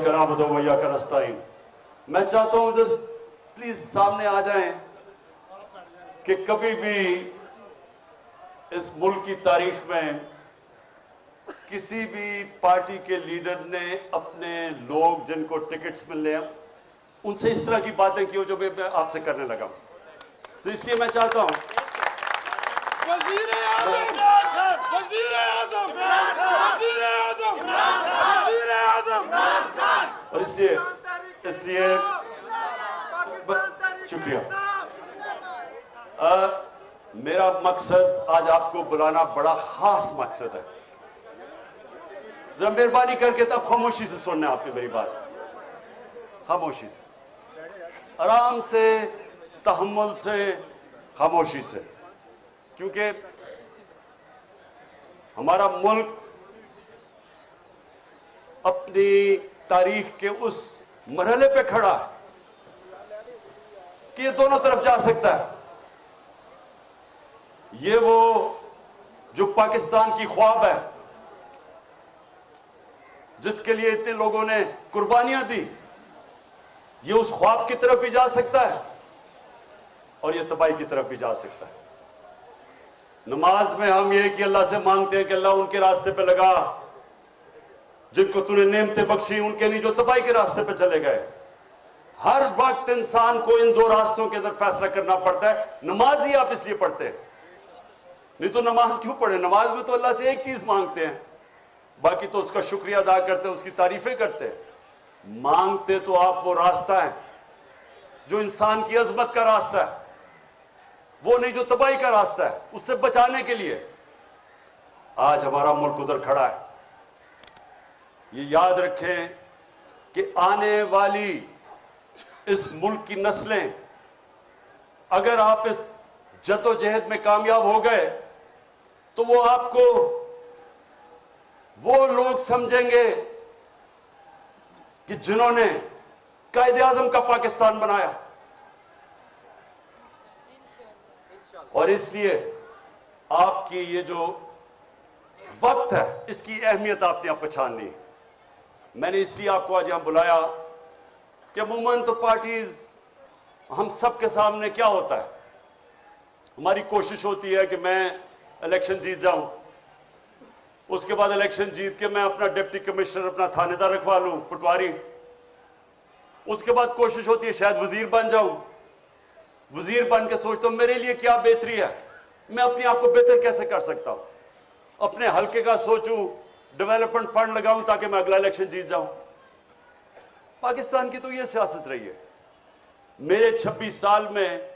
इय्याका नअबुदु व इय्याका नस्तईन। मैं चाहता हूं जस्ट प्लीज सामने आ जाएं कि कभी भी इस मुल्क की तारीख में किसी भी पार्टी के लीडर ने अपने लोग जिनको टिकट्स मिलने हैं उनसे इस तरह की बातें की हो जो मैं आपसे करने लगा। तो इसलिए मैं चाहता हूं और इसलिए शुक्रिया। मेरा मकसद आज आपको बुलाना बड़ा खास मकसद है। जरा मेहरबानी करके तब खामोशी से सुनना आपने मेरी बात, खामोशी से, आराम से, तहम्मुल से, खामोशी से, क्योंकि हमारा मुल्क अपनी तारीख के उस मरहले पे खड़ा है कि ये दोनों तरफ जा सकता है। ये वो जो पाकिस्तान की ख्वाब है जिसके लिए इतने लोगों ने कुर्बानियां दी, ये उस ख्वाब की तरफ भी जा सकता है और ये तबाही की तरफ भी जा सकता है। नमाज में हम ये कि अल्लाह से मांगते हैं कि अल्लाह उनके रास्ते पे लगा जिनको तूने नेमतें बख्शी, उनके नहीं जो तबाही के रास्ते पे चले गए। हर वक्त इंसान को इन दो रास्तों के अंदर फैसला करना पड़ता है। नमाज ही आप इसलिए पढ़ते हैं, नहीं तो नमाज क्यों पढ़े? नमाज में तो अल्लाह से एक चीज मांगते हैं, बाकी तो उसका शुक्रिया अदा करते हैं, उसकी तारीफें करते हैं। मांगते तो आप वो रास्ता है जो इंसान की अजमत का रास्ता है, वो नहीं जो तबाही का रास्ता है। उससे बचाने के लिए आज हमारा मुल्क उधर खड़ा है। ये याद रखें कि आने वाली इस मुल्क की नस्लें, अगर आप इस जद्दोजहद में कामयाब हो गए तो वो आपको वो लोग समझेंगे कि जिन्होंने कायदे आजम का पाकिस्तान बनाया। और इसलिए आपकी ये जो वक्त है इसकी अहमियत आपने आप पहचाननी है। मैंने इसलिए आपको आज यहां बुलाया कि अमूमन तो पार्टीज, हम सबके सामने क्या होता है, हमारी कोशिश होती है कि मैं इलेक्शन जीत जाऊं, उसके बाद इलेक्शन जीत के मैं अपना डिप्टी कमिश्नर, अपना थानेदार रखवा लूं, पटवारी। उसके बाद कोशिश होती है शायद वजीर बन जाऊं। वजीर बन के सोचता हूं मेरे लिए क्या बेहतरी है, मैं अपने आप को बेहतर कैसे कर सकता हूं, अपने हल्के का सोचूं, डेवलपमेंट फंड लगाऊं ताकि मैं अगला इलेक्शन जीत जाऊं। पाकिस्तान की तो यह सियासत रही है। मेरे 26 साल में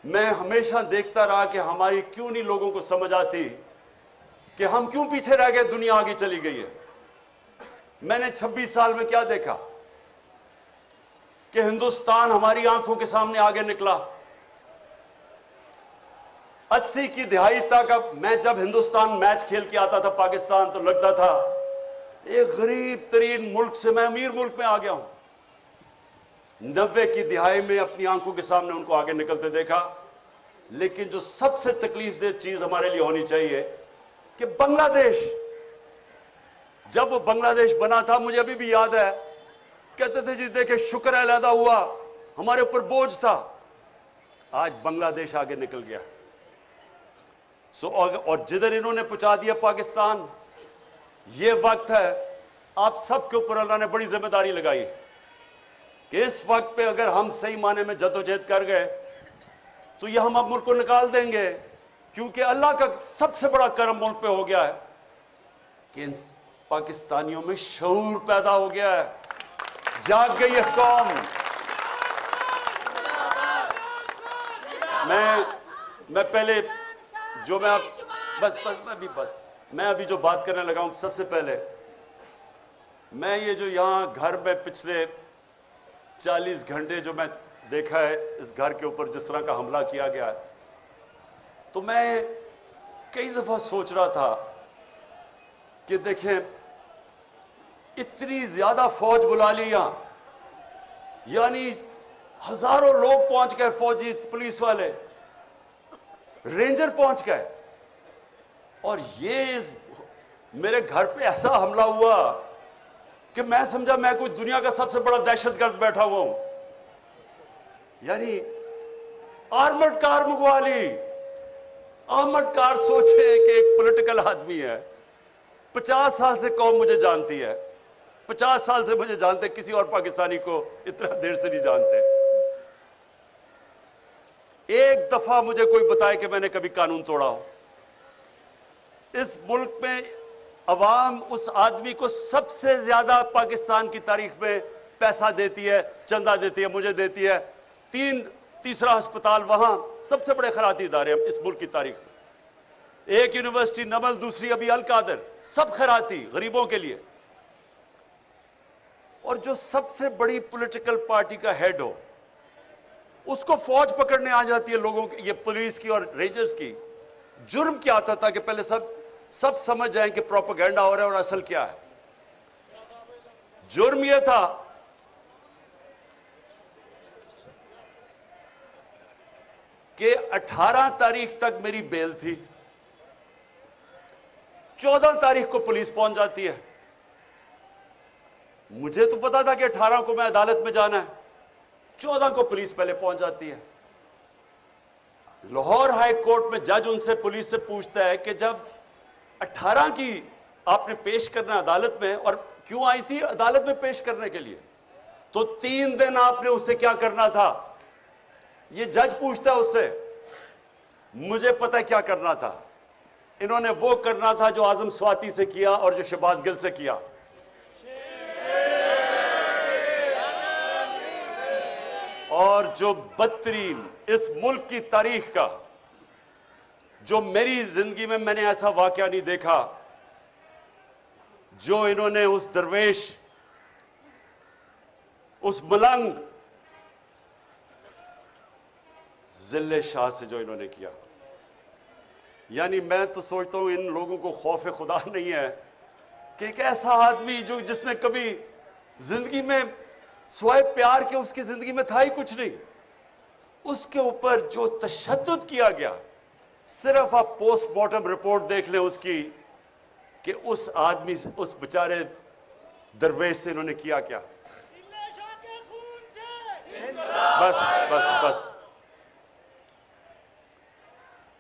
मैं हमेशा देखता रहा कि हमारी क्यों नहीं लोगों को समझ आती कि हम क्यों पीछे रह गए, दुनिया आगे चली गई है। मैंने 26 साल में क्या देखा कि हिंदुस्तान हमारी आंखों के सामने आगे निकला। 80 की दहाई तक, अब मैं जब हिंदुस्तान मैच खेल के आता था पाकिस्तान तो लगता था एक गरीब तरीन मुल्क से मैं अमीर मुल्क में आ गया हूं। 90 की दहाई में अपनी आंखों के सामने उनको आगे निकलते देखा। लेकिन जो सबसे तकलीफ दे चीज हमारे लिए होनी चाहिए कि बांग्लादेश, जब वो बांग्लादेश बना था, मुझे अभी भी याद है, कहते थे जी देखे शुक्र है अलहदा हुआ, हमारे ऊपर बोझ था। आज बांग्लादेश आगे निकल गया। और जिधर इन्होंने पहुंचा दिया पाकिस्तान, ये वक्त है आप सबके ऊपर अल्लाह ने बड़ी जिम्मेदारी लगाई कि इस वक्त पे अगर हम सही माने में जद्दोजहद कर गए तो ये हम अब मुल्क को निकाल देंगे। क्योंकि अल्लाह का सबसे बड़ा करम मुल्क पे हो गया है कि इन पाकिस्तानियों में शऊर पैदा हो गया है, जाग गई है कौम। मैं पहले जो मैं मैं अभी जो बात करने लगा हूं, सबसे पहले मैं ये जो यहां घर में पिछले 40 घंटे जो मैं देखा है इस घर के ऊपर जिस तरह का हमला किया गया है, तो मैं कई दफा सोच रहा था कि देखें इतनी ज्यादा फौज बुला ली यहां, यानी हजारों लोग पहुंच गए, फौजी, पुलिस वाले, रेंजर पहुंच गए। और ये मेरे घर पे ऐसा हमला हुआ कि मैं समझा मैं कोई दुनिया का सबसे बड़ा दहशतगर्द बैठा हुआ हूं। यानी आर्मर्ड कार मंगवा ली। आर्मर्ड कार सोचे कि एक पॉलिटिकल आदमी है, 50 साल से कौम मुझे जानती है, 50 साल से मुझे जानते, किसी और पाकिस्तानी को इतना देर से नहीं जानते। एक दफा मुझे कोई बताए कि मैंने कभी कानून तोड़ा हो। इस मुल्क में अवाम उस आदमी को सबसे ज्यादा पाकिस्तान की तारीख में पैसा देती है, चंदा देती है, मुझे देती है। तीसरा अस्पताल वहां, सबसे बड़े खैराती इदारे हैं इस मुल्क की तारीख में। एक यूनिवर्सिटी नमल, दूसरी अभी अल कादर, सब खैराती गरीबों के लिए। और जो सबसे बड़ी पॉलिटिकल पार्टी का हेड हो, उसको फौज पकड़ने आ जाती है लोगों की, ये पुलिस की और रेंजर्स की। जुर्म क्या आता था कि पहले सब समझ जाएं कि प्रोपेगेंडा हो रहा है और असल क्या है। जुर्म यह था कि 18 तारीख तक मेरी बेल थी, 14 तारीख को पुलिस पहुंच जाती है। मुझे तो पता था कि 18 को मैं अदालत में जाना है, 14 को पुलिस पहले पहुंच जाती है। लाहौर हाई कोर्ट में जज उनसे, पुलिस से पूछता है कि जब 18 की आपने पेश करना अदालत में, और क्यों आई थी अदालत में पेश करने के लिए, तो 3 दिन आपने उससे क्या करना था। ये जज पूछता है उससे। मुझे पता है क्या करना था। इन्होंने वो करना था जो आजम स्वाति से किया और जो शहबाज गिल से किया। और जो बदतरीन इस मुल्क की तारीख का, जो मेरी जिंदगी में मैंने ऐसा वाकया नहीं देखा, जो इन्होंने उस दरवेश, उस मलंग जिले शाह से जो इन्होंने किया। यानी मैं तो सोचता हूं इन लोगों को खौफ खुदा नहीं है कि एक ऐसा आदमी जो जिसने कभी जिंदगी में स्वाय प्यार के उसकी जिंदगी में था ही कुछ नहीं, उसके ऊपर जो तशद्दुद किया गया। सिर्फ आप पोस्टमार्टम रिपोर्ट देख लें उसकी, कि उस आदमी से, उस बेचारे दरवेश से इन्होंने किया क्या। बस बस बस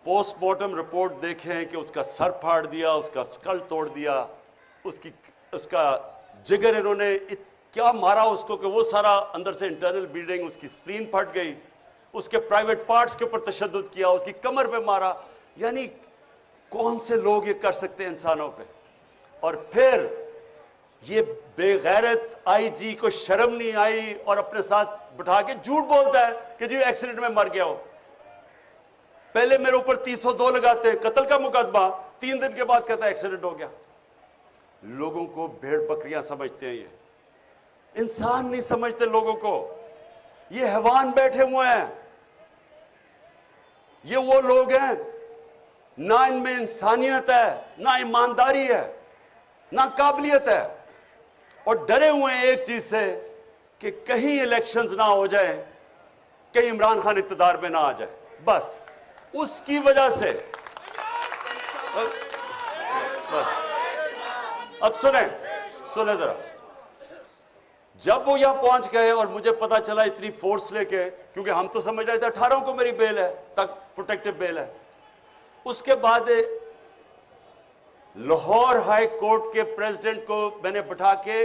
पोस्टमार्टम रिपोर्ट देखें कि उसका सर फाड़ दिया, उसका स्कल तोड़ दिया, उसका जिगर इन्होंने क्या मारा उसको कि वो सारा अंदर से इंटरनल ब्लीडिंग, उसकी स्प्लीन फट गई, उसके प्राइवेट पार्ट्स के ऊपर तशद्दुद किया, उसकी कमर पे मारा। यानी कौन से लोग ये कर सकते हैं इंसानों पे। और फिर ये बेगैरत आईजी को शर्म नहीं आई और अपने साथ बिठा के झूठ बोलता है कि जी एक्सीडेंट में मर गया हो। पहले मेरे ऊपर 302 लगाते हैं, कत्ल का मुकदमा, 3 दिन के बाद कहता है एक्सीडेंट हो गया। लोगों को भेड़ बकरियां समझते हैं, ये इंसान नहीं समझते लोगों को। ये हैवान बैठे हुए हैं। ये वो लोग हैं ना इनमें इंसानियत है, ना ईमानदारी है, ना काबिलियत है, और डरे हुए हैं एक चीज से कि कहीं इलेक्शंस ना हो जाए, कहीं इमरान खान इक़्तिदार में ना आ जाए। बस उसकी वजह से अब सुने जरा। जब वो यहां पहुंच गए और मुझे पता चला इतनी फोर्स लेके, क्योंकि हम तो समझ रहे थे 18 को मेरी बेल है, तक प्रोटेक्टिव बेल है। उसके बाद लाहौर हाई कोर्ट के प्रेसिडेंट को मैंने बिठा के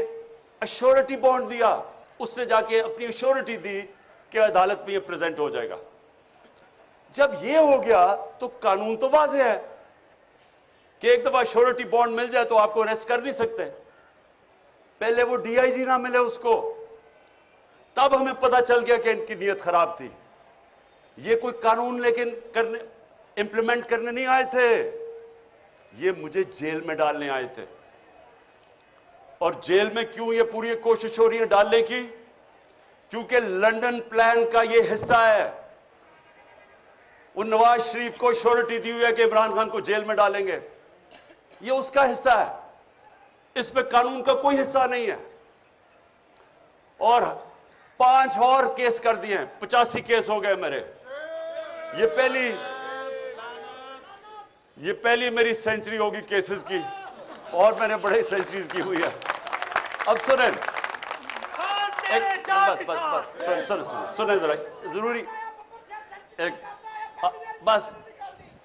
अश्योरिटी बॉन्ड दिया, उसने जाके अपनी अश्योरिटी दी कि अदालत में ये प्रेजेंट हो जाएगा। जब ये हो गया तो कानून तो वाज़ेह है कि एक दफा अश्योरिटी बॉन्ड मिल जाए तो आपको अरेस्ट कर नहीं सकते। पहले वो डीआईजी ना मिले उसको, तब हमें पता चल गया कि इनकी नीयत खराब थी। ये कोई कानून लेकिन इंप्लीमेंट करने नहीं आए थे, ये मुझे जेल में डालने आए थे। और जेल में क्यों ये पूरी कोशिश हो रही है डालने की? क्योंकि लंदन प्लान का ये हिस्सा है। वो नवाज शरीफ को श्योरिटी दी हुई है कि इमरान खान को जेल में डालेंगे, ये उसका हिस्सा है। इसमें कानून का कोई हिस्सा नहीं है। और 5 और केस कर दिए हैं, 85 केस हो गए मेरे। ये पहली मेरी सेंचुरी होगी केसेस की, और मैंने बड़े सेंचुरीज की हुई है। अब सुने, बस सुने जरा, जरूरी एक बस।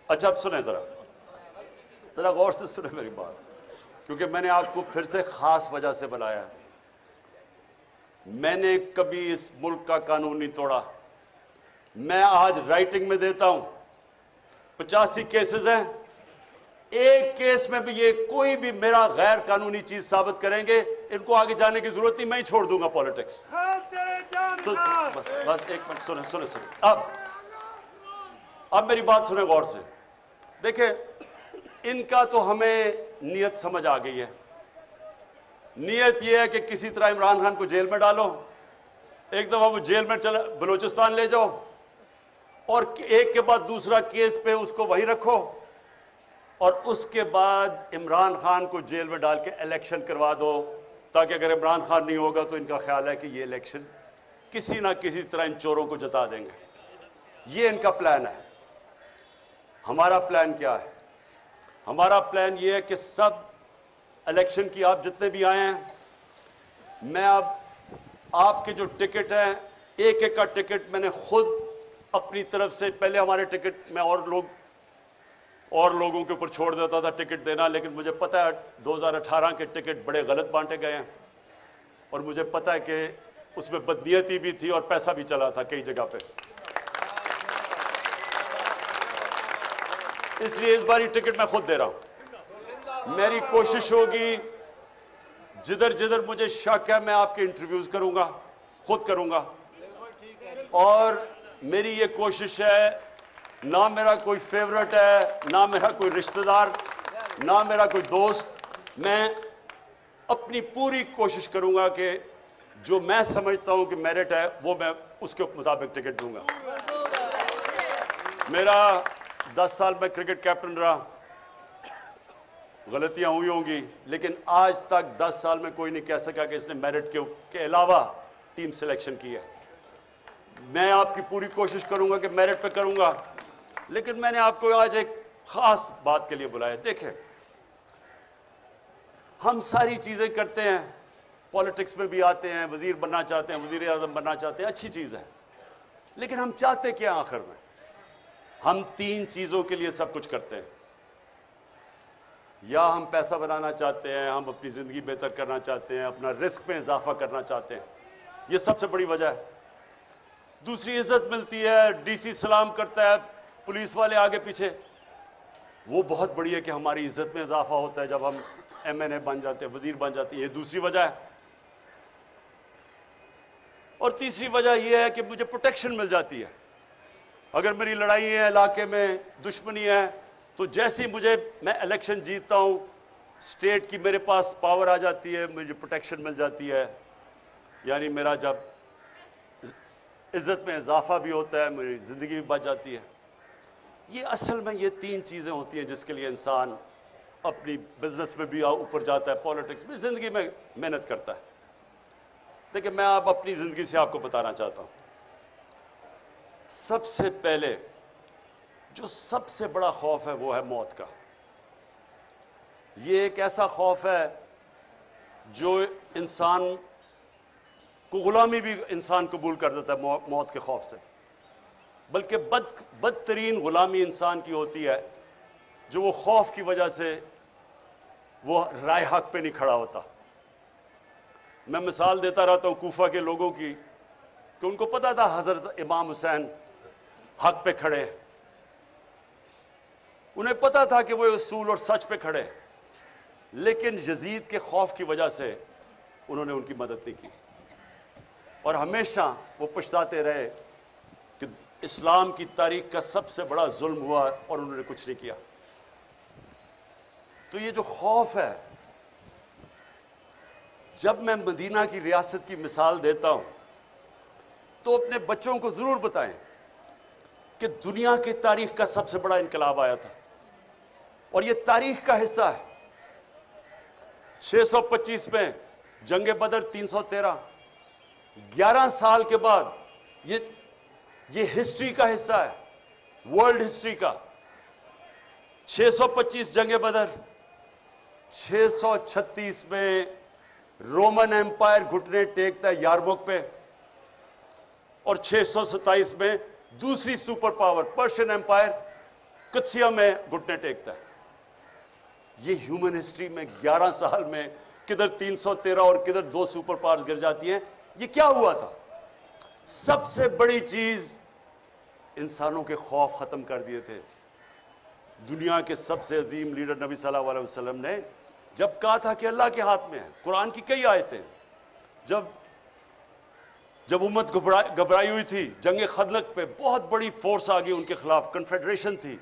अच्छा, अब सुने जरा गौर से सुने मेरी बात, क्योंकि मैंने आपको फिर से खास वजह से बुलाया है। मैंने कभी इस मुल्क का कानून नहीं तोड़ा। मैं आज राइटिंग में देता हूं, 85 केसेस हैं, एक केस में भी ये कोई भी मेरा गैर कानूनी चीज साबित करेंगे, इनको आगे जाने की जरूरत नहीं, मैं ही छोड़ दूंगा पॉलिटिक्स। बस एक मिनट सुने सुने सुने। अब मेरी बात सुने गौर से। देखिए, इनका तो हमें नियत समझ आ गई है। नियत यह है कि किसी तरह इमरान खान को जेल में डालो, एक दफा वो जेल में चला बलूचिस्तान ले जाओ, और एक के बाद दूसरा केस पे उसको वहीं रखो, और उसके बाद इमरान खान को जेल में डाल के इलेक्शन करवा दो, ताकि अगर इमरान खान नहीं होगा तो इनका ख्याल है कि ये इलेक्शन किसी ना किसी तरह इन चोरों को जता देंगे। ये इनका प्लान है। हमारा प्लान क्या है? हमारा प्लान ये है कि सब इलेक्शन की आप जितने भी आए हैं, मैं अब आपके जो टिकट हैं, एक एक का टिकट मैंने खुद अपनी तरफ से, पहले हमारे टिकट में और लोगों के ऊपर छोड़ देता था टिकट देना, लेकिन मुझे पता है 2018 के टिकट बड़े गलत बांटे गए हैं, और मुझे पता है कि उसमें बदनीयती भी थी और पैसा भी चला था कई जगह पे। इसलिए इस बार टिकट मैं खुद दे रहा हूं। मेरी कोशिश होगी, जिधर जिधर मुझे शक है मैं आपके इंटरव्यूज करूंगा, खुद करूंगा, और मेरी ये कोशिश है, ना मेरा कोई फेवरेट है, ना मेरा कोई रिश्तेदार, ना मेरा कोई दोस्त, मैं अपनी पूरी कोशिश करूंगा कि जो मैं समझता हूं कि मेरिट है वो मैं उसके मुताबिक टिकट दूंगा। मेरा 10 साल में क्रिकेट कैप्टन रहा, गलतियां हुई होंगी, लेकिन आज तक 10 साल में कोई नहीं कह सका कि इसने मेरिट के अलावा टीम सिलेक्शन की है। मैं आपकी पूरी कोशिश करूंगा कि मेरिट पे करूंगा, लेकिन मैंने आपको आज एक खास बात के लिए बुलाया। देखें, हम सारी चीजें करते हैं, पॉलिटिक्स में भी आते हैं, वजीर बनना चाहते हैं, वजीर आजम बनना चाहते हैं, अच्छी चीज है, लेकिन हम चाहते क्या आखिर में? हम 3 चीजों के लिए सब कुछ करते हैं। या हम पैसा बनाना चाहते हैं, हम अपनी जिंदगी बेहतर करना चाहते हैं, अपना रिस्क में इजाफा करना चाहते हैं, यह सबसे बड़ी वजह है। दूसरी, इज्जत मिलती है, डीसी सलाम करता है, पुलिस वाले आगे पीछे, वो बहुत बड़ी है कि हमारी इज्जत में इजाफा होता है जब हम एमएनए बन जाते हैं, वजीर बन जाते हैं, ये दूसरी वजह है। और तीसरी वजह यह है कि मुझे प्रोटेक्शन मिल जाती है। अगर मेरी लड़ाई है, इलाके में दुश्मनी है, तो जैसे ही मैं इलेक्शन जीतता हूं, स्टेट की मेरे पास पावर आ जाती है, मुझे प्रोटेक्शन मिल जाती है, यानी मेरा जब इज्जत में इजाफा भी होता है, मेरी जिंदगी भी बच जाती है। ये असल में ये 3 चीजें होती हैं जिसके लिए इंसान अपनी बिजनेस में भी ऊपर जाता है, पॉलिटिक्स में, जिंदगी में मेहनत करता है। देखिए, मैं अब अपनी जिंदगी से आपको बताना चाहता हूं। सबसे पहले जो सबसे बड़ा खौफ है वो है मौत का। ये एक ऐसा खौफ है जो इंसान को, गुलामी भी इंसान कबूल कर देता है मौत के खौफ से, बल्कि बदतरीन गुलामी इंसान की होती है जो वो खौफ की वजह से वो राय हक पे नहीं खड़ा होता। मैं मिसाल देता रहता हूं कूफा के लोगों की, कि उनको पता था हजरत इमाम हुसैन हक पे खड़े, उन्हें पता था कि वो उसूल और सच पे खड़े, लेकिन यजीद के खौफ की वजह से उन्होंने उनकी मदद नहीं की, और हमेशा वो पछताते रहे कि इस्लाम की तारीख का सबसे बड़ा जुल्म हुआ और उन्होंने कुछ नहीं किया। तो ये जो खौफ है, जब मैं मदीना की रियासत की मिसाल देता हूं तो अपने बच्चों को जरूर बताएं कि दुनिया की तारीख का सबसे बड़ा इनकलाब आया था, और यह तारीख का हिस्सा है। 625 में जंग बदर, 313, 11 साल के बाद ये हिस्ट्री का हिस्सा है, वर्ल्ड हिस्ट्री का। 625 जंग बदर, 636 में रोमन एम्पायर घुटने टेकता है यारमुख पे, और 627 में दूसरी सुपर पावर पर्शियन एम्पायर कुत्सिया में घुटने टेकता है। ये ह्यूमन हिस्ट्री में 11 साल में किधर 313 और किधर 2 सुपर पावर्स गिर जाती हैं। ये क्या हुआ था? सबसे बड़ी चीज, इंसानों के खौफ खत्म कर दिए थे। दुनिया के सबसे अजीम लीडर नबी सल्लल्लाहु अलैहि वसल्लम ने जब कहा था कि अल्लाह के हाथ में है, कुरान की कई आयतें, जब उम्मत घबराई हुई थी, जंग खंदक पे बहुत बड़ी फोर्स आ गई उनके खिलाफ, कन्फेडरेशन थी,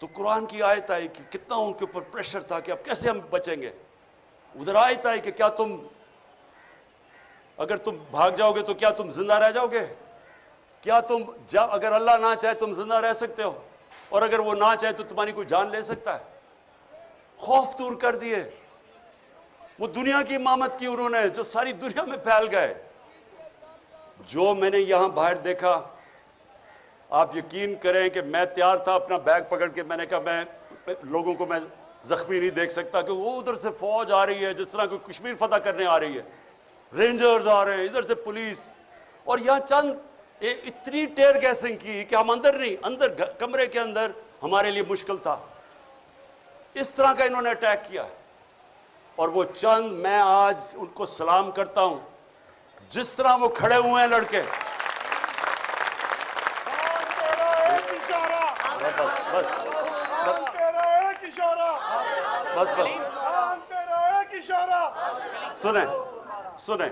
तो कुरान की आयत आई कि कितना उनके ऊपर प्रेशर था कि अब कैसे हम बचेंगे। उधर आयत आई कि क्या अगर तुम भाग जाओगे तो क्या तुम जिंदा रह जाओगे? क्या अगर अल्लाह ना चाहे तुम जिंदा रह सकते हो, और अगर वो ना चाहे तो तुम्हारी कोई जान ले सकता है? खौफ दूर कर दिए। वो दुनिया की इमामत की उन्होंने, जो सारी दुनिया में फैल गए। जो मैंने यहां बाहर देखा, आप यकीन करें कि मैं तैयार था अपना बैग पकड़ के, मैंने कहा मैं लोगों को मैं जख्मी नहीं देख सकता, कि वो उधर से फौज आ रही है जिस तरह कोई कश्मीर फतह करने आ रही है, रेंजर्स आ रहे हैं, इधर से पुलिस, और यहां चंद इतनी टेयर गैसिंग की कि हम अंदर नहीं, अंदर कमरे के अंदर हमारे लिए मुश्किल था। इस तरह का इन्होंने अटैक किया। और वो चंद, मैं आज उनको सलाम करता हूं, जिस तरह वो खड़े हुए हैं लड़के। बस सुने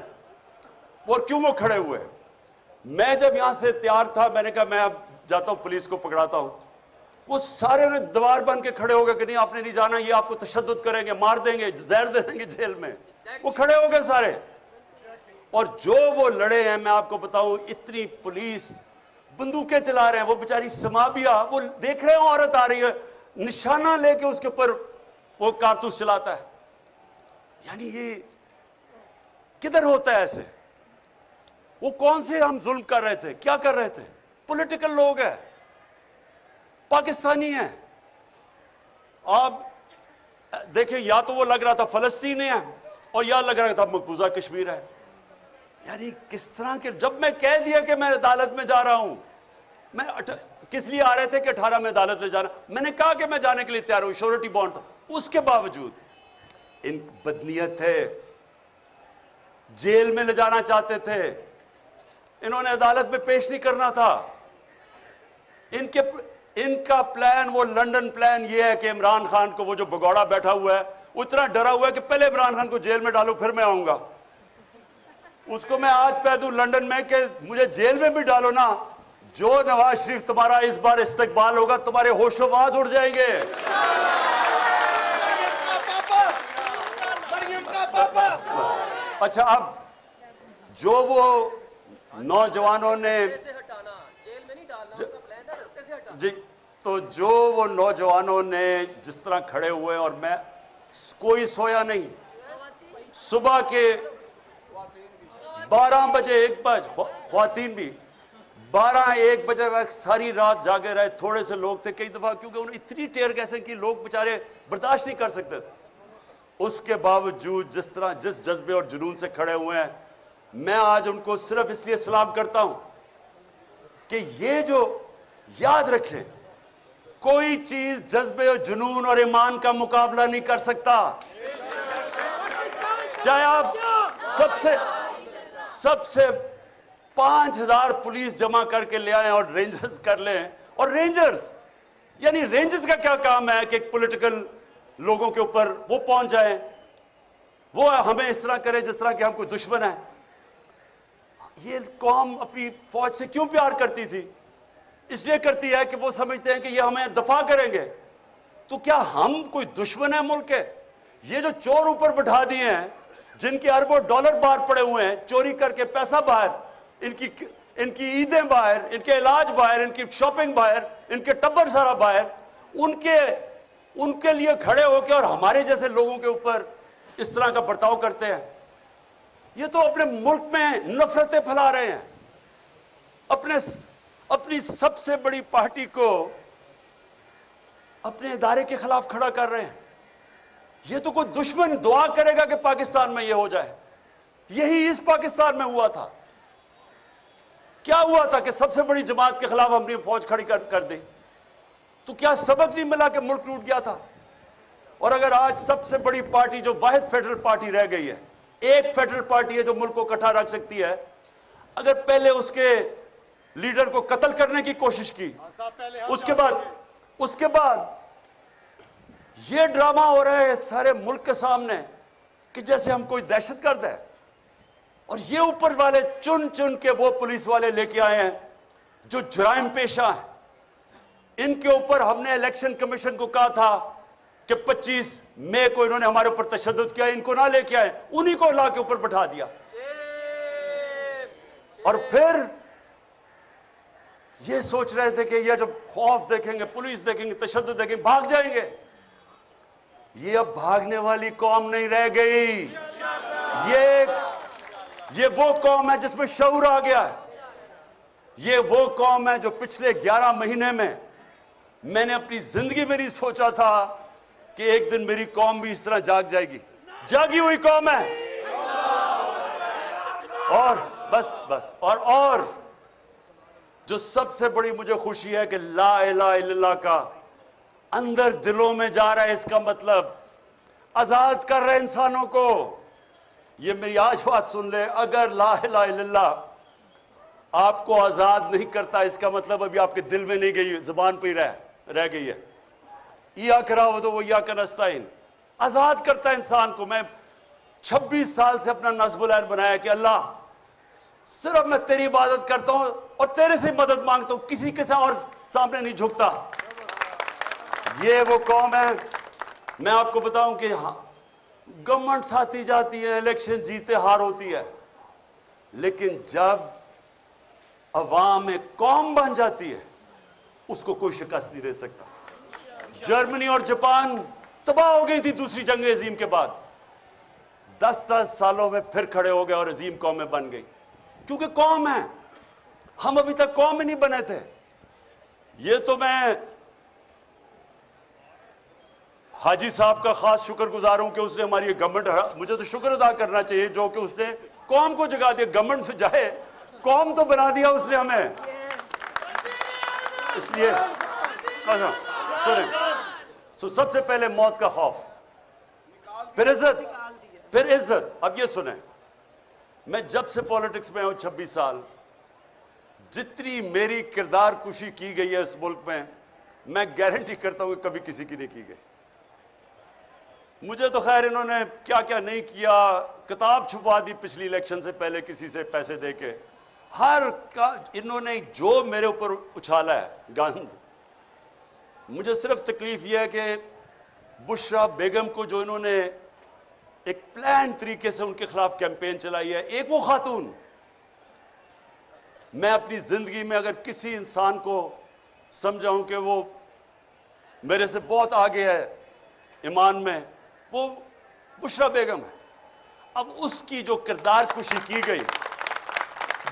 और क्यों वो खड़े हुए? मैं जब यहां से तैयार था, मैंने कहा मैं अब जाता हूं, पुलिस को पकड़ाता हूं। वो सारे ने दीवार बन के खड़े हो गए कि नहीं आपने नहीं जाना, ये आपको तशद्दुद करेंगे, मार देंगे, जहर दे देंगे जेल में। वो खड़े हो गए सारे। और जो वो लड़े हैं, मैं आपको बताऊं, इतनी पुलिस बंदूकें चला रहे हैं। वो बेचारी समाबिया, वो देख रहे हैं औरत आ रही है, निशाना लेके उसके ऊपर वो कारतूस चलाता है। यानी ये किधर होता है ऐसे? वो कौन से हम जुल्म कर रहे थे, क्या कर रहे थे? पॉलिटिकल लोग हैं, पाकिस्तानी हैं। आप देखिए, या तो वो लग रहा था फलस्तीन है, और या लग रहा था मकबूजा कश्मीर है। यानी किस तरह के, जब मैं कह दिया कि मैं अदालत में जा रहा हूं, मैं किस लिए आ रहे थे कि 18 में अदालत में जाना, मैंने कहा कि मैं जाने के लिए तैयार हूं, श्योरिटी बॉन्ड था, उसके बावजूद इन बदनीयत थे, जेल में ले जाना चाहते थे, इन्होंने अदालत में पेश नहीं करना था। इनका प्लान, वो लंदन प्लान ये है कि इमरान खान को, वो जो भगौड़ा बैठा हुआ है, उतना डरा हुआ है कि पहले इमरान खान को जेल में डालो फिर मैं आऊंगा। उसको मैं आज कह दूं लंदन में कि मुझे जेल में भी डालो ना, जो नवाज शरीफ तुम्हारा इस बार इस्तकबाल होगा, तुम्हारे होशोबाज उड़ जाएंगे। अच्छा, अब जो वो नौजवानों ने जी, तो जो वो नौजवानों ने जिस तरह खड़े हुए, और मैं कोई सोया नहीं, सुबह के 12 बजे 1 बजे, ख्वातीन भी 12-1 बजे तक सारी रात जागे रहे। थोड़े से लोग थे कई दफा, क्योंकि उन्हें इतनी टेयर गैसें कि लोग बेचारे बर्दाश्त नहीं कर सकते थे। उसके बावजूद जिस तरह, जिस जज्बे और जुनून से खड़े हुए हैं, मैं आज उनको सिर्फ इसलिए सलाम करता हूं कि ये जो याद रखें, कोई चीज जज्बे और जुनून और ईमान का मुकाबला नहीं कर सकता। चाहे आप सबसे 5000 पुलिस जमा करके ले आए और रेंजर्स कर लें, और रेंजर्स, यानी रेंजर्स का क्या काम है कि पॉलिटिकल लोगों के ऊपर वो पहुंच जाए, वो हमें इस तरह करे जिस तरह कि हम कोई दुश्मन है। ये कौम अपनी फौज से क्यों प्यार करती थी? इसलिए करती है कि वो समझते हैं कि ये हमें दफा करेंगे। तो क्या हम कोई दुश्मन है मुल्क के? ये जो चोर ऊपर बैठा दिए हैं, जिनके अरबों डॉलर बाहर पड़े हुए हैं, चोरी करके पैसा बाहर, इनकी ईदें बाहर, इनके इलाज बाहर, इनकी शॉपिंग बाहर, इनके टब्बर सारा बाहर, उनके लिए खड़े होकर और हमारे जैसे लोगों के ऊपर इस तरह का बर्ताव करते हैं। ये तो अपने मुल्क में नफरतें फैला रहे हैं, अपनी सबसे बड़ी पार्टी को अपने इदारे के खिलाफ खड़ा कर रहे हैं। ये तो कोई दुश्मन दुआ करेगा कि पाकिस्तान में ये हो जाए। यही इस पाकिस्तान में हुआ था। क्या हुआ था कि सबसे बड़ी जमात के खिलाफ हमने फौज खड़ी कर दी। तो क्या सबक नहीं मिला कि मुल्क टूट गया था? और अगर आज सबसे बड़ी पार्टी जो वाहिद फेडरल पार्टी रह गई है, एक फेडरल पार्टी है जो मुल्क को इकट्ठा रख सकती है, अगर पहले उसके लीडर को कत्ल करने की कोशिश की, उसके बाद ये ड्रामा हो रहा है सारे मुल्क के सामने कि जैसे हम कोई दहशतगर्द है, और ये ऊपर वाले चुन चुन के वो पुलिस वाले लेके आए हैं जो जुराइम पेशा है। इनके ऊपर हमने इलेक्शन कमीशन को कहा था कि 25 मई को इन्होंने हमारे ऊपर तशद्दुद किया, इनको ना लेके आए, उन्हीं को ला के ऊपर बैठा दिया। और फिर ये सोच रहे थे कि ये जब खौफ देखेंगे, पुलिस देखेंगे, तशद्दुद देखेंगे, भाग जाएंगे। ये अब भागने वाली कौम नहीं रह गई। ये वो कौम है जिसमें शऊर आ गया है। ये वो कौम है जो पिछले 11 महीने में मैंने अपनी जिंदगी में नहीं सोचा था कि एक दिन मेरी कौम भी इस तरह जाग जाएगी। जागी हुई कौम है। और बस और जो सबसे बड़ी मुझे खुशी है कि ला इलाहा इल्लल्लाह का अंदर दिलों में जा रहा है। इसका मतलब आजाद कर रहे इंसानों को। ये मेरी आज बात सुन ले, अगर ला इलाहा इल्लल्लाह आपको आजाद नहीं करता, इसका मतलब अभी आपके दिल में नहीं गई, जुबान पे ही रह गई है। या करा हो तो वो या का नस्ताइन आजाद करता है इंसान को। मैं 26 साल से अपना नस्बुल ऐन बनाया कि अल्लाह सिर्फ मैं तेरी इबादत करता हूं और तेरे से मदद मांगता हूं, किसी के साथ और सामने नहीं झुकता। ये वो कौम है। मैं आपको बताऊं कि गवर्नमेंट आती जाती है, इलेक्शन जीते हार होती है, लेकिन जब अवाम एक कौम बन जाती है उसको कोई शिकस्त नहीं दे सकता। जर्मनी और जापान तबाह हो गई थी दूसरी जंग अजीम के बाद, 10-10 सालों में फिर खड़े हो गए और अजीम कौमें बन गई, क्योंकि कौम है। हम अभी तक कौम में नहीं बने थे। ये तो मैं हाजी साहब का खास शुक्रगुजार हूं कि उसने हमारी गवर्नमेंट, मुझे तो शुक्र अदा करना चाहिए जो कि उसने कौम को जगा दिया। गवर्नमेंट से जाए, कौम तो बना दिया उसने हमें। इसलिए सुने, सबसे पहले मौत का खौफ, फिर इज्जत। अब ये सुने, मैं जब से पॉलिटिक्स में हूं 26 साल, जितनी मेरी किरदार कुशी की गई है इस मुल्क में, मैं गारंटी करता हूं कि कभी किसी की नहीं की गई। मुझे तो खैर इन्होंने क्या क्या नहीं किया, किताब छुपा दी पिछली इलेक्शन से पहले किसी से पैसे देके, हर का इन्होंने जो मेरे ऊपर उछाला है गंद। मुझे सिर्फ तकलीफ यह है कि बुशरा बेगम को जो इन्होंने एक प्लान तरीके से उनके खिलाफ कैंपेन चलाई है, एक वो खातून। मैं अपनी जिंदगी में अगर किसी इंसान को समझाऊं कि वो मेरे से बहुत आगे है ईमान में, वो बुशरा बेगम है। अब उसकी जो किरदार कुशी की गई,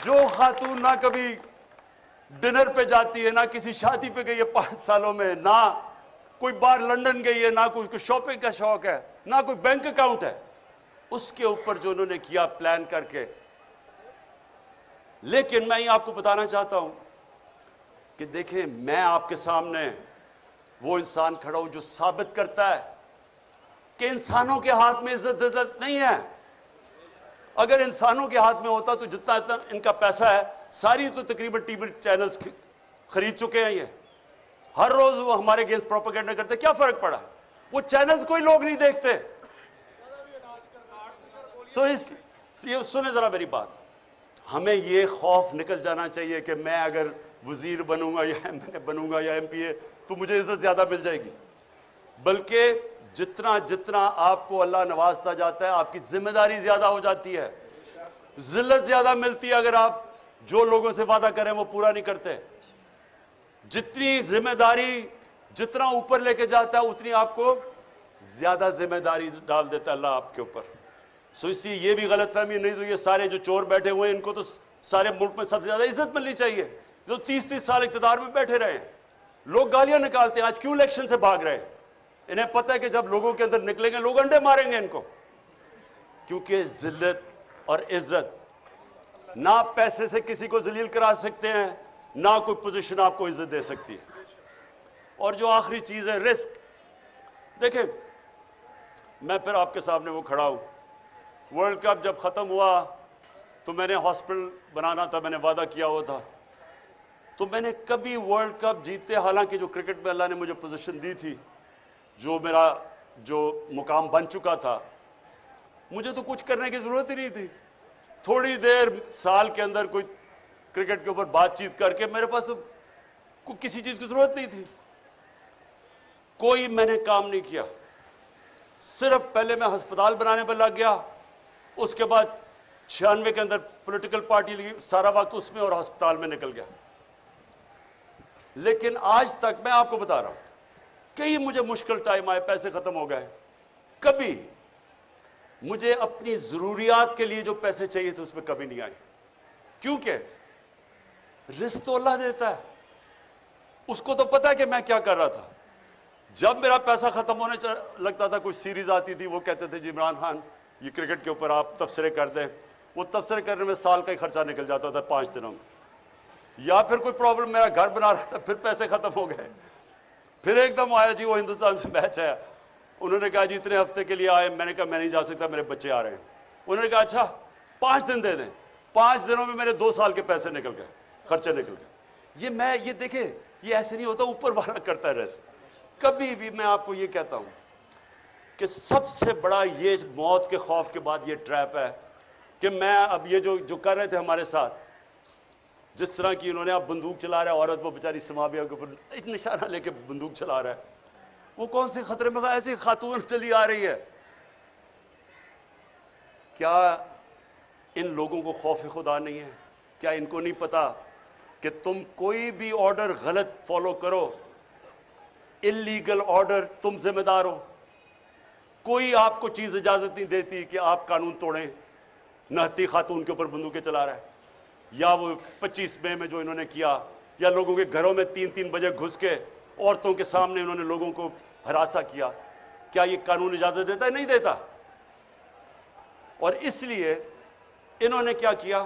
जो खातून ना कभी डिनर पे जाती है, ना किसी शादी पे गई है 5 सालों में, ना कोई बार लंदन गई है, ना कोई शॉपिंग का शौक है, ना कोई बैंक अकाउंट है, उसके ऊपर जो उन्होंने किया प्लान करके। लेकिन मैं ये आपको बताना चाहता हूं कि देखें, मैं आपके सामने वो इंसान खड़ा हूं जो साबित करता है कि इंसानों के हाथ में इज्जत नहीं है। अगर इंसानों के हाथ में होता तो जितना इनका पैसा है, सारी तो तकरीबन टीवी चैनल्स खरीद चुके हैं। ये हर रोज वो हमारे अगेंस्ट प्रोपेगेंडा करते, क्या फर्क पड़ा? वो चैनल्स कोई लोग नहीं देखते। सुने जरा मेरी बात, हमें ये खौफ निकल जाना चाहिए कि मैं अगर वजीर बनूंगा या एमएलए बनूंगा या एमपीए तो मुझे इज्जत ज्यादा मिल जाएगी। बल्कि जितना जितना आपको अल्लाह नवाजता जाता है, आपकी जिम्मेदारी ज्यादा हो जाती है, जिल्लत ज्यादा मिलती है अगर आप जो लोगों से वादा करें वो पूरा नहीं करते। जितनी जिम्मेदारी जितना ऊपर लेके जाता है, उतनी आपको ज्यादा जिम्मेदारी डाल देता है अल्लाह आपके ऊपर। सो इसलिए ये भी गलतफहमी नहीं, तो ये सारे जो चोर बैठे हुए हैं, इनको तो सारे मुल्क में सबसे ज्यादा इज्जत मिलनी चाहिए, जो 30-30 साल इख्तिदार में बैठे रहे हैं। लोग गालियां निकालते हैं, आज क्यों इलेक्शन से भाग रहे हैं? انہیں پتہ ہے کہ جب لوگوں کے اندر نکلیں گے لوگ انڈے ماریں گے ان کو، کیونکہ ذلت اور عزت نہ پیسے سے کسی کو ذلیل کرا سکتے ہیں، نہ کوئی پوزیشن آپ کو عزت دے سکتی ہے۔ اور جو آخری چیز ہے رسک، دیکھیں میں پھر آپ کے سامنے وہ کھڑا ہوں، ورلڈ کپ جب ختم ہوا تو میں نے ہاسپٹل بنانا تھا، میں نے وعدہ کیا ہوا تھا، تو میں نے کبھی ورلڈ کپ جیتے، حالانکہ جو کرکٹ میں اللہ نے مجھے پوزیشن دی تھی، جو میرا جو مقام بن چکا تھا، مجھے تو کچھ کرنے کی ضرورت ہی نہیں تھی، تھوڑی دیر سال کے اندر کوئی کرکٹ کے اوپر بات چیت کر کے میرے پاس کسی چیز کی ضرورت نہیں تھی، کوئی میں نے کام نہیں کیا، صرف پہلے میں ہسپتال بنانے پر لگ گیا، اس کے بعد 96 کے اندر پولیٹیکل پارٹی لگی، سارا وقت اس میں اور ہسپتال میں نکل گیا۔ لیکن آج تک میں آپ کو بتا رہا ہوں، کئی مجھے مشکل ٹائم آئے، پیسے ختم ہو گئے، کبھی مجھے اپنی ضروریات کے لیے جو پیسے چاہیے تھے اس میں کبھی نہیں آئے، کیونکہ رزق تو اللہ دیتا ہے، اس کو تو پتا ہے کہ میں کیا کر رہا تھا۔ جب میرا پیسہ ختم ہونے لگتا تھا، کوئی سیریز آتی تھی، وہ کہتے تھے جی عمران خان یہ کرکٹ کے اوپر آپ تبصرے کر دیں، وہ تبصرے کرنے میں سال کا ہی خرچہ نکل جاتا تھا 5 دنوں میں، یا پھر کوئی پرابلم، میرا گھر بنا رہا تھا، پھر پیسے ختم ہو گئے، پھر ایک دم آیا جی وہ ہندوستان سے میچ ہے، انہوں نے کہا جی اتنے ہفتے کے لیے آئے، میں نے کہا میں نہیں جا سکتا، میرے بچے آ رہے ہیں، انہوں نے کہا اچھا 5 دن دے دیں، 5 دنوں میں میرے 2 سال کے پیسے نکل گئے، خرچے نکل گئے۔ یہ دیکھیں، یہ ایسے نہیں ہوتا، اوپر والا کرتا ہے رزق۔ کبھی بھی میں آپ کو یہ کہتا ہوں کہ سب سے بڑا یہ موت کے خوف کے بعد یہ ٹریپ ہے کہ میں اب یہ جو کر رہے تھے ہمارے ساتھ، جس طرح کی انہوں نے اب بندوق چلا رہا ہے، عورت وہ بیچاری سماویہ کے اوپر ایک نشانہ لے کے بندوق چلا رہا ہے، وہ کون سے خطرے میں ایسی خاتون چلی آ رہی ہے، کیا ان لوگوں کو خوف خدا نہیں ہے؟ کیا ان کو نہیں پتا کہ تم کوئی بھی آرڈر غلط فالو کرو، اللیگل آرڈر، تم ذمہ دار ہو؟ کوئی آپ کو چیز اجازت نہیں دیتی کہ آپ قانون توڑیں، نہتی خاتون کے اوپر بندوقیں چلا رہا ہے، یا وہ 25 مئی میں جو انہوں نے کیا، یا لوگوں کے گھروں میں 3 بجے گھس کے عورتوں کے سامنے انہوں نے لوگوں کو ہراساں کیا، کیا یہ قانون اجازت دیتا ہے؟ نہیں دیتا۔ اور اس لیے انہوں نے کیا کیا،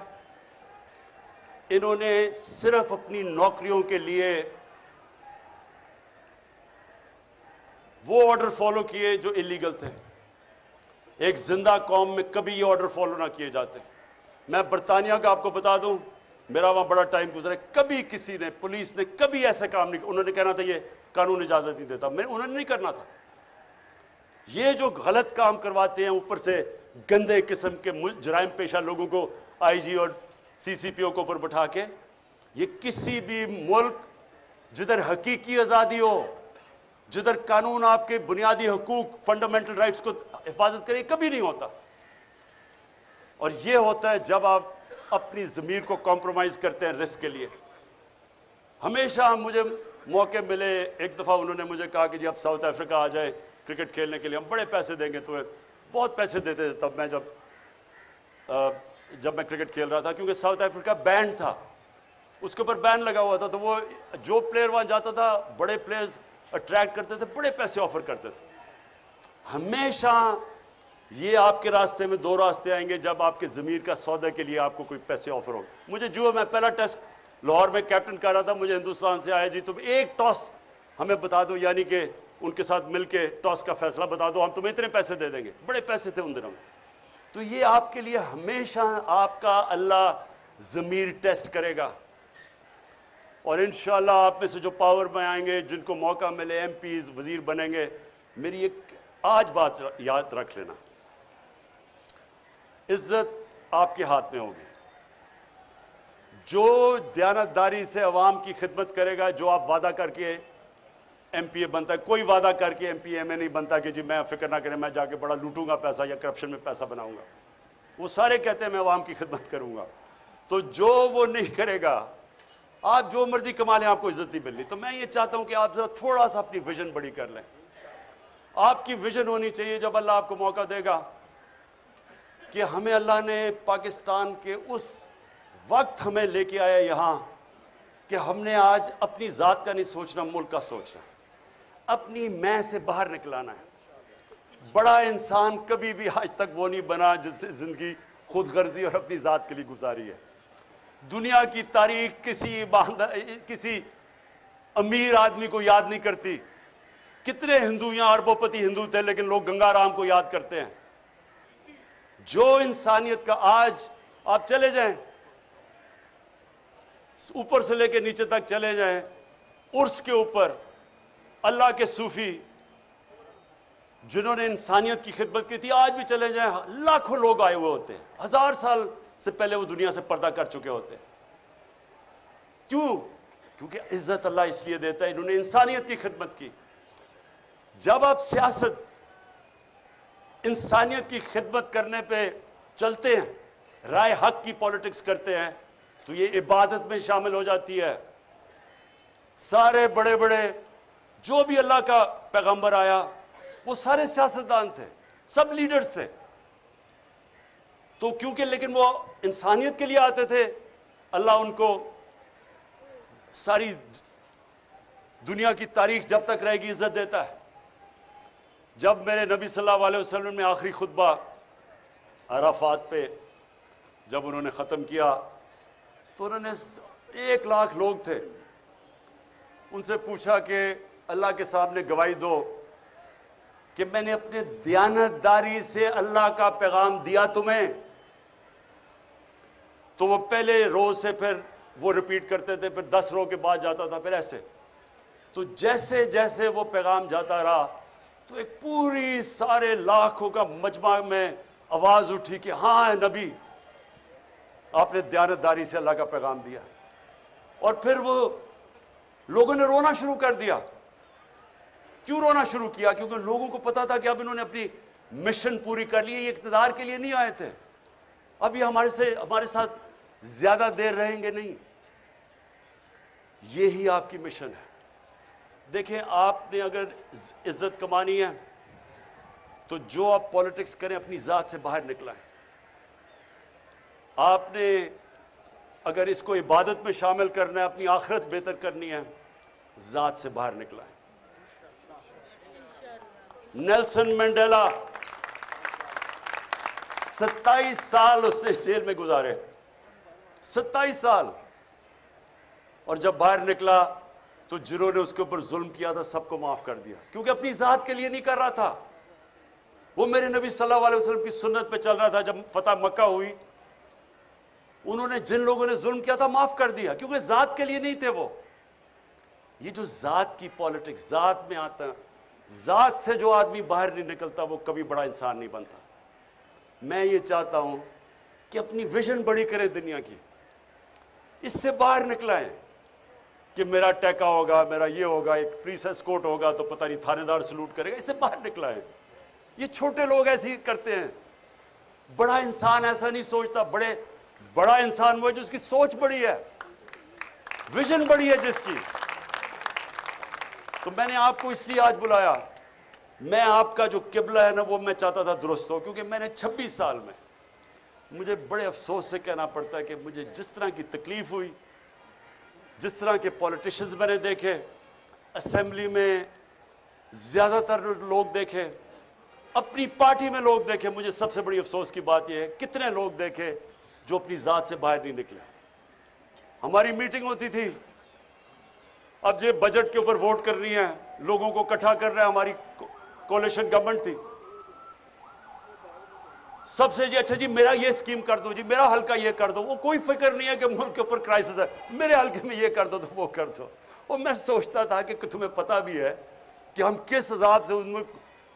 انہوں نے صرف اپنی نوکریوں کے لیے وہ آرڈر فالو کیے جو اللیگل تھے۔ ایک زندہ قوم میں کبھی یہ آرڈر فالو نہ کیے جاتے۔ میں برطانیہ کا آپ کو بتا دوں، میرا وہاں بڑا ٹائم گزرا، کبھی کسی نے، پولیس نے کبھی ایسا کام نہیں، انہوں نے کہنا تھا یہ قانون اجازت نہیں دیتا، انہوں نے نہیں کرنا تھا۔ یہ جو غلط کام کرواتے ہیں، اوپر سے گندے قسم کے جرائم پیشہ لوگوں کو آئی جی اور سی سی پی او کو اوپر بٹھا کے، یہ کسی بھی ملک جدھر حقیقی آزادی ہو، جدھر قانون آپ کے بنیادی حقوق، فنڈامنٹل رائٹس کو حفاظت کرے، کبھی نہیں ہوتا۔ اور یہ ہوتا ہے جب آپ اپنی ضمیر کو کمپرومائز کرتے ہیں رزق کے لیے۔ ہمیشہ مجھے موقع ملے، ایک دفعہ انہوں نے مجھے کہا کہ جی اب ساؤتھ افریقہ آ جائے کرکٹ کھیلنے کے لیے، ہم بڑے پیسے دیں گے تمہیں، بہت پیسے دیتے تھے تب میں جب میں کرکٹ کھیل رہا تھا، کیونکہ ساؤتھ افریقہ بینڈ تھا، اس کے اوپر بین لگا ہوا تھا، تو وہ جو پلیئر وہاں جاتا تھا، بڑے پلیئرز اٹریکٹ کرتے تھے، بڑے پیسے آفر کرتے تھے۔ ہمیشہ یہ آپ کے راستے میں 2 راستے آئیں گے جب آپ کے ضمیر کا سودا کے لیے آپ کو کوئی پیسے آفر ہو۔ مجھے جو میں پہلا ٹیسٹ لاہور میں کیپٹن کر رہا تھا، مجھے ہندوستان سے آیا جی تم ایک ٹاس ہمیں بتا دو، یعنی کہ ان کے ساتھ مل کے ٹاس کا فیصلہ بتا دو، ہم تمہیں اتنے پیسے دے دیں گے، بڑے پیسے تھے ان دنوں میں۔ تو یہ آپ کے لیے ہمیشہ آپ کا اللہ ضمیر ٹیسٹ کرے گا، اور انشاءاللہ آپ میں سے جو پاور میں آئیں گے، جن کو موقع ملے ایم پیز، وزیر بنیں گے، میری ایک آج بات یاد رکھ لینا، عزت آپ کے ہاتھ میں ہوگی۔ جو دیانتداری سے عوام کی خدمت کرے گا، جو آپ وعدہ کر کے ایم پی اے بنتا ہے، کوئی وعدہ کر کے ایم پی اے میں نہیں بنتا کہ جی میں فکر نہ کریں میں جا کے بڑا لوٹوں گا پیسہ یا کرپشن میں پیسہ بناؤں گا، وہ سارے کہتے ہیں میں عوام کی خدمت کروں گا، تو جو وہ نہیں کرے گا، آپ جو مرضی کما لیں آپ کو عزت نہیں ملنی۔ تو میں یہ چاہتا ہوں کہ آپ ذرا تھوڑا سا اپنی ویژن بڑی کر لیں۔ آپ کی ویژن ہونی چاہیے، جب اللہ آپ کو موقع دے گا کہ ہمیں اللہ نے پاکستان کے اس وقت ہمیں لے کے آیا یہاں کہ ہم نے آج اپنی ذات کا نہیں سوچنا، ملک کا سوچنا۔ اپنی میں سے باہر نکلانا ہے. بڑا انسان کبھی بھی آج تک وہ نہیں بنا جس سے زندگی خود غرضی اور اپنی ذات کے لیے گزاری ہے. دنیا کی تاریخ کسی امیر آدمی کو یاد نہیں کرتی. کتنے ہندو یہاں اربوں پتی ہندو تھے لیکن لوگ گنگا رام کو یاد کرتے ہیں. جو انسانیت کا آج آپ چلے جائیں اوپر سے لے کے نیچے تک چلے جائیں عرس کے اوپر اللہ کے صوفی جنہوں نے انسانیت کی خدمت کی تھی آج بھی چلے جائیں لاکھوں لوگ آئے ہوئے ہوتے ہیں. 1000 سال سے پہلے وہ دنیا سے پردہ کر چکے ہوتے ہیں. کیوں؟ کیونکہ عزت اللہ اس لیے دیتا ہے انہوں نے انسانیت کی خدمت کی. جب آپ سیاست انسانیت کی خدمت کرنے پہ چلتے ہیں رائے حق کی پالیٹکس کرتے ہیں تو یہ عبادت میں شامل ہو جاتی ہے. سارے بڑے بڑے جو بھی اللہ کا پیغمبر آیا وہ سارے سیاستدان تھے سب لیڈرز تھے. تو کیونکہ لیکن وہ انسانیت کے لیے آتے تھے اللہ ان کو ساری دنیا کی تاریخ جب تک رہے گی عزت دیتا ہے. جب میرے نبی صلی اللہ علیہ وسلم نے آخری خطبہ عرفات پہ جب انہوں نے ختم کیا تو انہوں نے 1 لاکھ لوگ تھے ان سے پوچھا کہ اللہ کے سامنے گواہی دو کہ میں نے اپنے دیانتداری سے اللہ کا پیغام دیا تمہیں. تو وہ پہلے روز سے پھر وہ ریپیٹ کرتے تھے پھر 10 روز کے بعد جاتا تھا پھر ایسے. تو جیسے جیسے وہ پیغام جاتا رہا تو ایک پوری سارے لاکھوں کا مجمع میں آواز اٹھی کہ ہاں نبی آپ نے دیانتداری سے اللہ کا پیغام دیا. اور پھر وہ لوگوں نے رونا شروع کر دیا. کیوں رونا شروع کیا؟ کیونکہ لوگوں کو پتا تھا کہ اب انہوں نے اپنی مشن پوری کر لی ہے. یہ اقتدار کے لیے نہیں آئے تھے. اب یہ ہمارے ساتھ زیادہ دیر رہیں گے نہیں. یہی آپ کی مشن ہے. دیکھیں آپ نے اگر عزت کمانی ہے تو جو آپ پالیٹکس کریں اپنی ذات سے باہر نکلائیں. آپ نے اگر اس کو عبادت میں شامل کرنا ہے اپنی آخرت بہتر کرنی ہے ذات سے باہر نکلائیں. نیلسن منڈیلا 27 سال اس نے جیل میں گزارے. 27 سال. اور جب باہر نکلا تو جنہوں نے اس کے اوپر ظلم کیا تھا سب کو معاف کر دیا کیونکہ اپنی ذات کے لیے نہیں کر رہا تھا. وہ میرے نبی صلی اللہ علیہ وسلم کی سنت پہ چل رہا تھا. جب فتح مکہ ہوئی انہوں نے جن لوگوں نے ظلم کیا تھا معاف کر دیا کیونکہ ذات کے لیے نہیں تھے وہ. یہ جو ذات کی پالیٹکس ذات میں آتا ہے ذات سے جو آدمی باہر نہیں نکلتا وہ کبھی بڑا انسان نہیں بنتا. میں یہ چاہتا ہوں کہ اپنی ویژن بڑی کریں دنیا کی. اس سے باہر نکلائیں کہ میرا ٹیکا ہوگا میرا یہ ہوگا ایک پولیس اسکورٹ ہوگا تو پتہ نہیں تھانے دار سلوٹ کرے گا. اس سے باہر نکلائیں. یہ چھوٹے لوگ ایسے ہی کرتے ہیں. بڑا انسان ایسا نہیں سوچتا. بڑا انسان وہ ہے جس کی سوچ بڑی ہے ویژن بڑی ہے جس کی. تو میں نے آپ کو اس لیے آج بلایا. میں آپ کا جو قبلہ ہے نا وہ میں چاہتا تھا درست ہو کیونکہ میں نے 26 سال میں مجھے بڑے افسوس سے کہنا پڑتا ہے کہ مجھے جس طرح کی تکلیف ہوئی جس طرح کے پولیٹیشنز میں نے دیکھے اسمبلی میں زیادہ تر لوگ دیکھے اپنی پارٹی میں لوگ دیکھے مجھے سب سے بڑی افسوس کی بات یہ ہے کتنے لوگ دیکھے جو اپنی ذات سے باہر نہیں نکلے. ہماری میٹنگ ہوتی تھی اب یہ بجٹ کے اوپر ووٹ کر رہی ہیں لوگوں کو اکٹھا کر رہے ہیں. ہماری کولیشن گورنمنٹ تھی. سب سے جی اچھا جی میرا یہ اسکیم کر دو جی میرا حلقہ یہ کر دو. وہ کوئی فکر نہیں ہے کہ ملک کے اوپر کرائسس ہے میرے حلقے میں یہ کر دو تو وہ کر دو. اور میں سوچتا تھا کہ تمہیں پتا بھی ہے کہ ہم کس حساب سے ان میں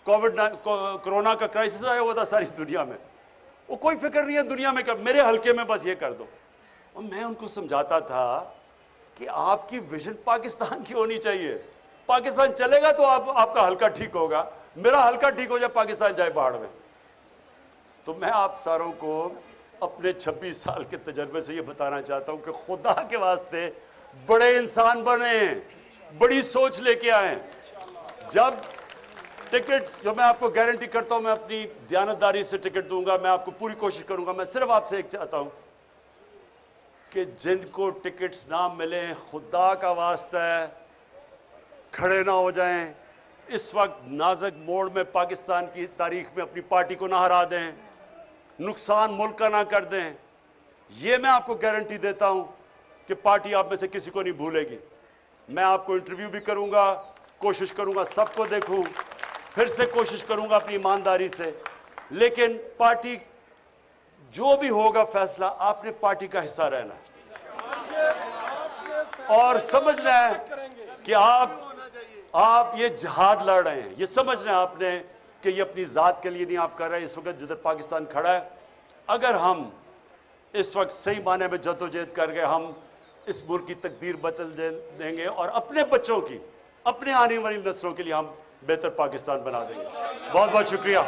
کورونا کا کرائسس آیا ہوا تھا ساری دنیا میں. وہ کوئی فکر نہیں ہے دنیا میں کہ میرے حلقے میں بس یہ کر دو. اور میں ان کو سمجھاتا تھا کہ آپ کی ویژن پاکستان کی ہونی چاہیے. پاکستان چلے گا تو آپ کا حلقہ ٹھیک ہوگا. میرا حلقہ ٹھیک ہو جائے پاکستان جائے باڑ میں. تو میں آپ ساروں کو اپنے 26 سال کے تجربے سے یہ بتانا چاہتا ہوں کہ خدا کے واسطے بڑے انسان بنیں بڑی سوچ لے کے آئیں. جب ٹکٹ جو میں آپ کو گارنٹی کرتا ہوں میں اپنی دیانتداری سے ٹکٹ دوں گا میں آپ کو پوری کوشش کروں گا. میں صرف آپ سے ایک چاہتا ہوں کہ جن کو ٹکٹس نہ ملیں خدا کا واسطہ ہے کھڑے نہ ہو جائیں इस वक्त नाजुक मोड़ में पाकिस्तान की तारीख में अपनी पार्टी को ना हरा दें, नुकसान मुल्क का ना कर दें। यह मैं आपको गारंटी देता हूं कि पार्टी आप में से किसी को नहीं भूलेगी। मैं आपको इंटरव्यू भी करूंगा, कोशिश करूंगा सबको देखूं, फिर से कोशिश करूंगा अपनी ईमानदारी से। लेकिन पार्टी जो भी होगा फैसला, आपने पार्टी का हिस्सा रहना है और समझना है कि आप ये जिहाद लड़ रहे हैं। ये समझना है आपने कि ये अपनी जात के लिए नहीं आप कर रहे हैं। इस वक्त जिधर पाकिस्तान खड़ा है, अगर हम इस वक्त सही माने में जद्दोजहद कर गए, हम इस मुल्क की तकदीर बदल देंगे और अपने बच्चों की, अपने आने वाली नस्लों के लिए हम बेहतर पाकिस्तान बना देंगे। बहुत बहुत शुक्रिया।